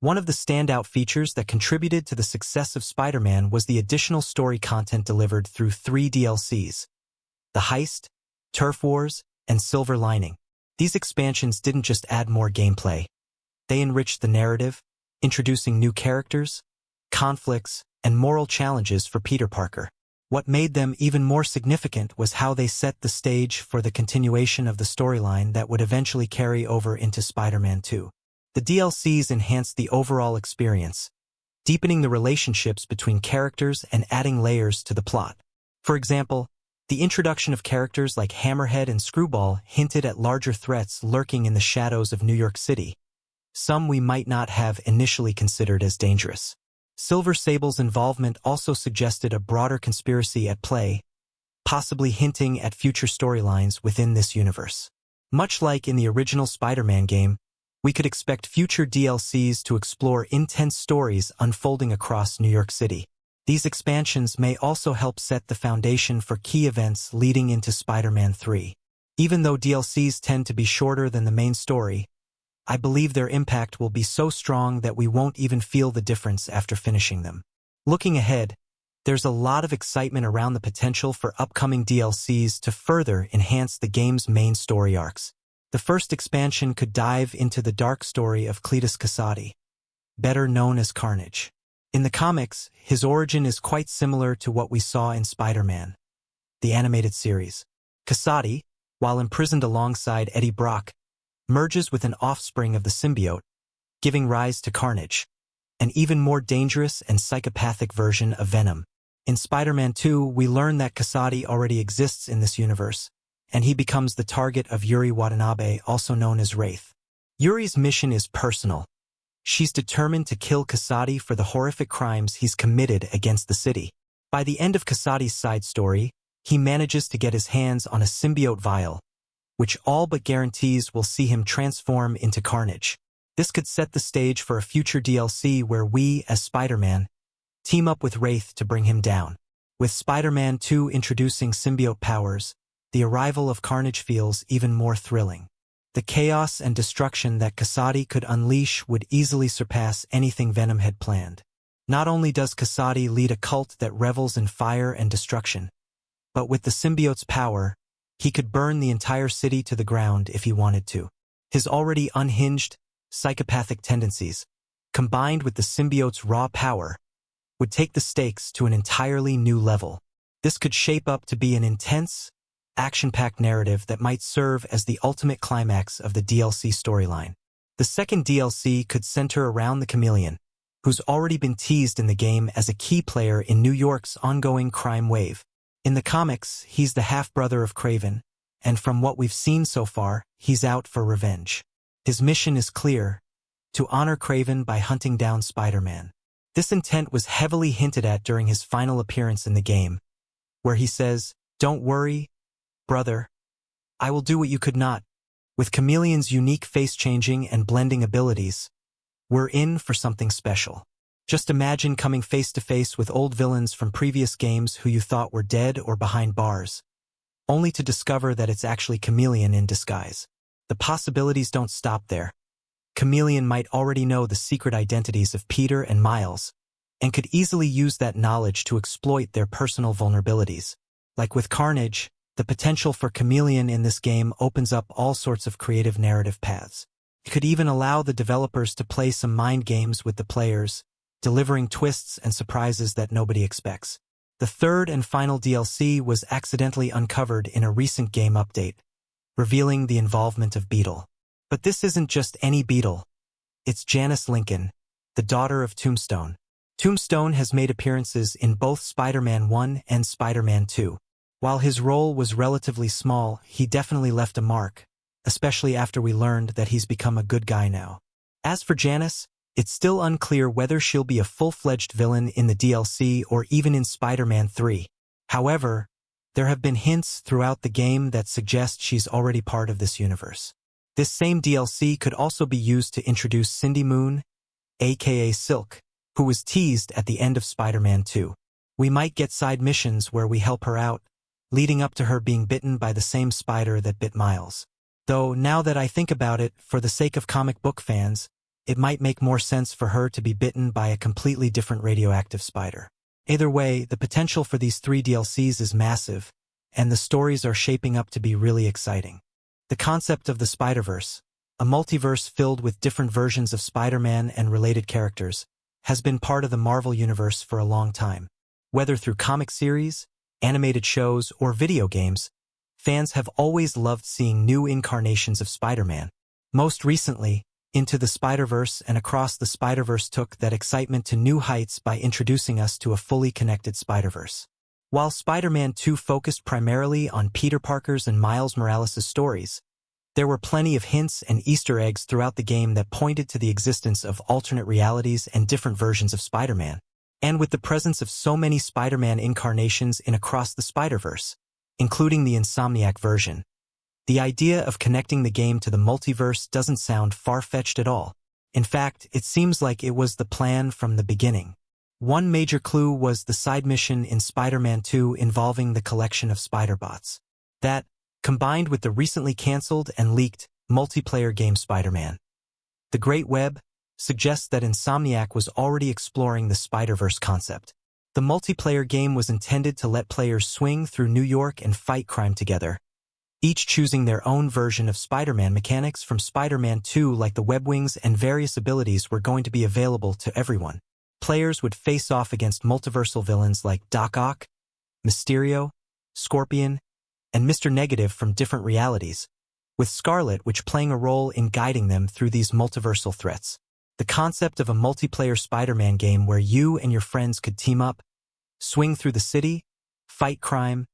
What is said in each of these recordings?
One of the standout features that contributed to the success of Spider-Man was the additional story content delivered through 3 DLCs: The Heist, Turf Wars, and Silver Lining. These expansions didn't just add more gameplay. They enriched the narrative, introducing new characters, conflicts, and moral challenges for Peter Parker. What made them even more significant was how they set the stage for the continuation of the storyline that would eventually carry over into Spider-Man 2. The DLCs enhanced the overall experience, deepening the relationships between characters and adding layers to the plot. For example, the introduction of characters like Hammerhead and Screwball hinted at larger threats lurking in the shadows of New York City, some we might not have initially considered as dangerous. Silver Sable's involvement also suggested a broader conspiracy at play, possibly hinting at future storylines within this universe. Much like in the original Spider-Man game, we could expect future DLCs to explore intense stories unfolding across New York City. These expansions may also help set the foundation for key events leading into Spider-Man 3. Even though DLCs tend to be shorter than the main story, I believe their impact will be so strong that we won't even feel the difference after finishing them. Looking ahead, there's a lot of excitement around the potential for upcoming DLCs to further enhance the game's main story arcs. The first expansion could dive into the dark story of Cletus Kasady, better known as Carnage. In the comics, his origin is quite similar to what we saw in Spider-Man, the animated series. Kasady, while imprisoned alongside Eddie Brock, merges with an offspring of the symbiote, giving rise to Carnage, an even more dangerous and psychopathic version of Venom. In Spider-Man 2, we learn that Kasady already exists in this universe, and he becomes the target of Yuri Watanabe, also known as Wraith. Yuri's mission is personal. She's determined to kill Kasady for the horrific crimes he's committed against the city. By the end of Kasady's side story, he manages to get his hands on a symbiote vial, which all but guarantees will see him transform into Carnage. This could set the stage for a future DLC where we, as Spider-Man, team up with Wraith to bring him down. With Spider-Man 2 introducing symbiote powers, the arrival of Carnage feels even more thrilling. The chaos and destruction that Kasady could unleash would easily surpass anything Venom had planned. Not only does Kasady lead a cult that revels in fire and destruction, but with the symbiote's power, he could burn the entire city to the ground if he wanted to. His already unhinged, psychopathic tendencies, combined with the symbiote's raw power, would take the stakes to an entirely new level. This could shape up to be an intense, action-packed narrative that might serve as the ultimate climax of the DLC storyline. The second DLC could center around the Chameleon, who's already been teased in the game as a key player in New York's ongoing crime wave. In the comics, he's the half-brother of Kraven, and from what we've seen so far, he's out for revenge. His mission is clear: to honor Kraven by hunting down Spider-Man. This intent was heavily hinted at during his final appearance in the game, where he says, "Don't worry, brother, I will do what you could not." With Chameleon's unique face-changing and blending abilities, we're in for something special. Just imagine coming face-to-face with old villains from previous games who you thought were dead or behind bars, only to discover that it's actually Chameleon in disguise. The possibilities don't stop there. Chameleon might already know the secret identities of Peter and Miles, and could easily use that knowledge to exploit their personal vulnerabilities. Like with Carnage, the potential for Chameleon in this game opens up all sorts of creative narrative paths. It could even allow the developers to play some mind games with the players, delivering twists and surprises that nobody expects. The third and final DLC was accidentally uncovered in a recent game update, revealing the involvement of Beetle. But this isn't just any Beetle. It's Janice Lincoln, the daughter of Tombstone. Tombstone has made appearances in both Spider-Man 1 and Spider-Man 2. While his role was relatively small, he definitely left a mark, especially after we learned that he's become a good guy now. As for Janice, it's still unclear whether she'll be a full-fledged villain in the DLC or even in Spider-Man 3. However, there have been hints throughout the game that suggest she's already part of this universe. This same DLC could also be used to introduce Cindy Moon, aka Silk, who was teased at the end of Spider-Man 2. We might get side missions where we help her out, leading up to her being bitten by the same spider that bit Miles. Though, now that I think about it, for the sake of comic book fans, it might make more sense for her to be bitten by a completely different radioactive spider. Either way, the potential for these 3 DLCs is massive, and the stories are shaping up to be really exciting. The concept of the Spider-Verse, a multiverse filled with different versions of Spider-Man and related characters, has been part of the Marvel Universe for a long time. Whether through comic series, animated shows, or video games, fans have always loved seeing new incarnations of Spider-Man. Most recently, Into the Spider-Verse and Across the Spider-Verse took that excitement to new heights by introducing us to a fully connected Spider-Verse. While Spider-Man 2 focused primarily on Peter Parker's and Miles Morales' stories, there were plenty of hints and Easter eggs throughout the game that pointed to the existence of alternate realities and different versions of Spider-Man. And with the presence of so many Spider-Man incarnations in Across the Spider-Verse, including the Insomniac version, the idea of connecting the game to the multiverse doesn't sound far-fetched at all. In fact, it seems like it was the plan from the beginning. One major clue was the side mission in Spider-Man 2 involving the collection of Spider-Bots. That, combined with the recently canceled and leaked multiplayer game Spider-Man, The Great Web, suggests that Insomniac was already exploring the Spider-Verse concept. The multiplayer game was intended to let players swing through New York and fight crime together, each choosing their own version of Spider-Man mechanics from Spider-Man 2, like the web wings and various abilities were going to be available to everyone. Players would face off against multiversal villains like Doc Ock, Mysterio, Scorpion, and Mr. Negative from different realities, with Scarlet which playing a role in guiding them through these multiversal threats. The concept of a multiplayer Spider-Man game where you and your friends could team up, swing through the city, fight crime,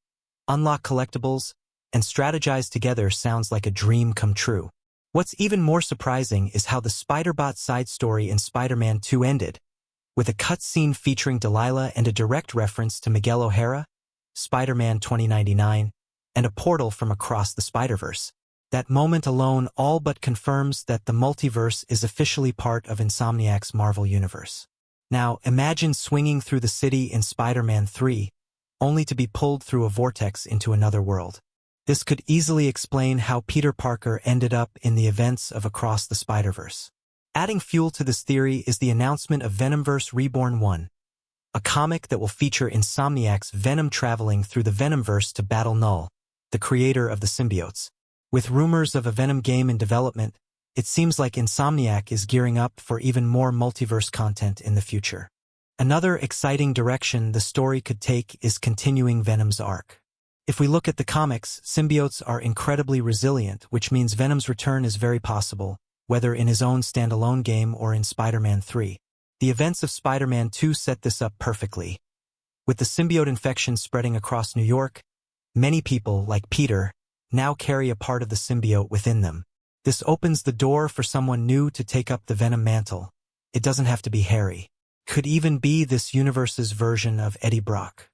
unlock collectibles, and strategize together sounds like a dream come true. What's even more surprising is how the Spider-Bot side story in Spider-Man 2 ended, with a cutscene featuring Delilah and a direct reference to Miguel O'Hara, Spider-Man 2099, and a portal from Across the Spider-Verse. That moment alone all but confirms that the multiverse is officially part of Insomniac's Marvel Universe. Now, imagine swinging through the city in Spider-Man 3, only to be pulled through a vortex into another world. This could easily explain how Peter Parker ended up in the events of Across the Spider-Verse. Adding fuel to this theory is the announcement of Venomverse Reborn 1, a comic that will feature Insomniac's Venom traveling through the Venomverse to battle Null, the creator of the symbiotes. With rumors of a Venom game in development, it seems like Insomniac is gearing up for even more multiverse content in the future. Another exciting direction the story could take is continuing Venom's arc. If we look at the comics, symbiotes are incredibly resilient, which means Venom's return is very possible, whether in his own standalone game or in Spider-Man 3. The events of Spider-Man 2 set this up perfectly. With the symbiote infection spreading across New York, many people, like Peter, now carry a part of the symbiote within them. This opens the door for someone new to take up the Venom mantle. It doesn't have to be Harry. Could even be this universe's version of Eddie Brock.